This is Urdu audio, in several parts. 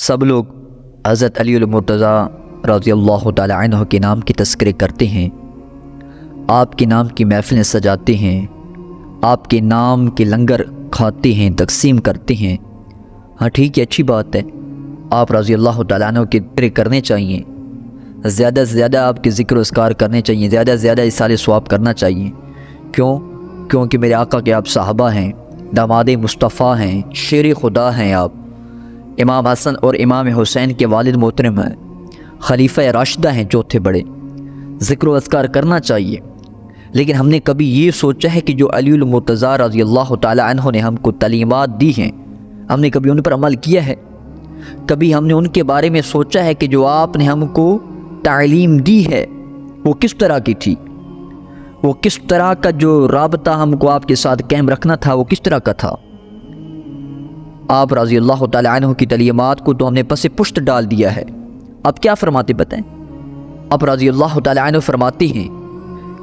سب لوگ حضرت علی المرتضیٰ رضی اللہ تعالی عنہ کے نام کی تذکرے کرتے ہیں، آپ کے نام کی محفلیں سجاتے ہیں، آپ کے نام کے لنگر کھاتے ہیں، تقسیم کرتے ہیں۔ ہاں ٹھیک ہے، اچھی بات ہے، آپ رضی اللہ تعالیٰ عنہ کے ذکر کرنے چاہیے، زیادہ سے زیادہ آپ کے ذکر و اذکار کرنے چاہیے، زیادہ سے زیادہ اصالہ ثواب کرنا چاہیے۔ کیونکہ میرے آقا کے آپ صحابہ ہیں، داماد مصطفیٰ ہیں، شیر خدا ہیں، آپ امام حسن اور امام حسین کے والد محترم ہیں، خلیفہ راشدہ ہیں، چوتھے بڑے۔ ذکر و اذکار کرنا چاہیے، لیکن ہم نے کبھی یہ سوچا ہے کہ جو علی المرتضیٰ رضی اللہ تعالی عنہ نے ہم کو تعلیمات دی ہیں، ہم نے کبھی ان پر عمل کیا ہے؟ کبھی ہم نے ان کے بارے میں سوچا ہے کہ جو آپ نے ہم کو تعلیم دی ہے وہ کس طرح کی تھی؟ وہ کس طرح کا جو رابطہ ہم کو آپ کے ساتھ قائم رکھنا تھا وہ کس طرح کا تھا؟ آپ رضی اللہ تعالی عنہ کی تعلیمات کو تو ہم نے پس پشت ڈال دیا ہے۔ اب کیا فرماتے بتائیں؟ اب رضی اللہ تعالی عنہ فرماتے ہیں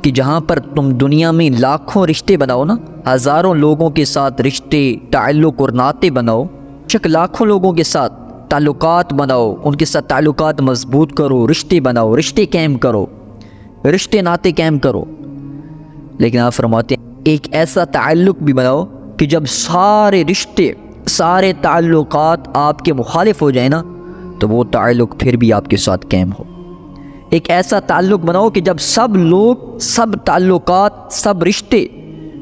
کہ جہاں پر تم دنیا میں لاکھوں رشتے بناؤ نا، ہزاروں لوگوں کے ساتھ رشتے، تعلق اور ناطے بناؤ، لاکھوں لوگوں کے ساتھ تعلقات بناؤ، ان کے ساتھ تعلقات مضبوط کرو، رشتے بناؤ، رشتے قائم کرو، رشتے ناطے قائم کرو، لیکن آپ فرماتے ہیں ایک ایسا تعلق بھی بناؤ کہ جب سارے رشتے، سارے تعلقات آپ کے مخالف ہو جائیں نا تو وہ تعلق پھر بھی آپ کے ساتھ قائم ہو۔ ایک ایسا تعلق بناؤ کہ جب سب لوگ، سب تعلقات، سب رشتے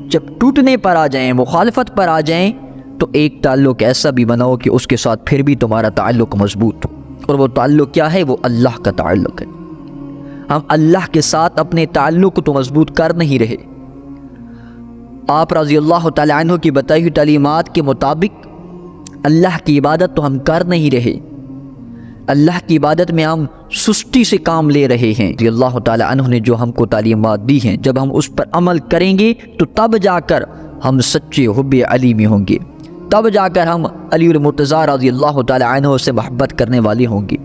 جب ٹوٹنے پر آ جائیں، مخالفت پر آ جائیں، تو ایک تعلق ایسا بھی بناؤ کہ اس کے ساتھ پھر بھی تمہارا تعلق مضبوط ہو۔ اور وہ تعلق کیا ہے؟ وہ اللہ کا تعلق ہے۔ ہم اللہ کے ساتھ اپنے تعلق کو تو مضبوط کر نہیں رہے۔ آپ رضی اللہ تعالی عنہ کی بتائی ہوئی تعلیمات کے مطابق اللہ کی عبادت تو ہم کر نہیں رہے، اللہ کی عبادت میں ہم سستی سے کام لے رہے ہیں۔ رضی اللہ تعالی عنہ نے جو ہم کو تعلیمات دی ہیں، جب ہم اس پر عمل کریں گے تو تب جا کر ہم سچے حب علی میں ہوں گے، تب جا کر ہم علی المرتضیٰ رضی اللہ تعالی عنہ سے محبت کرنے والے ہوں گے۔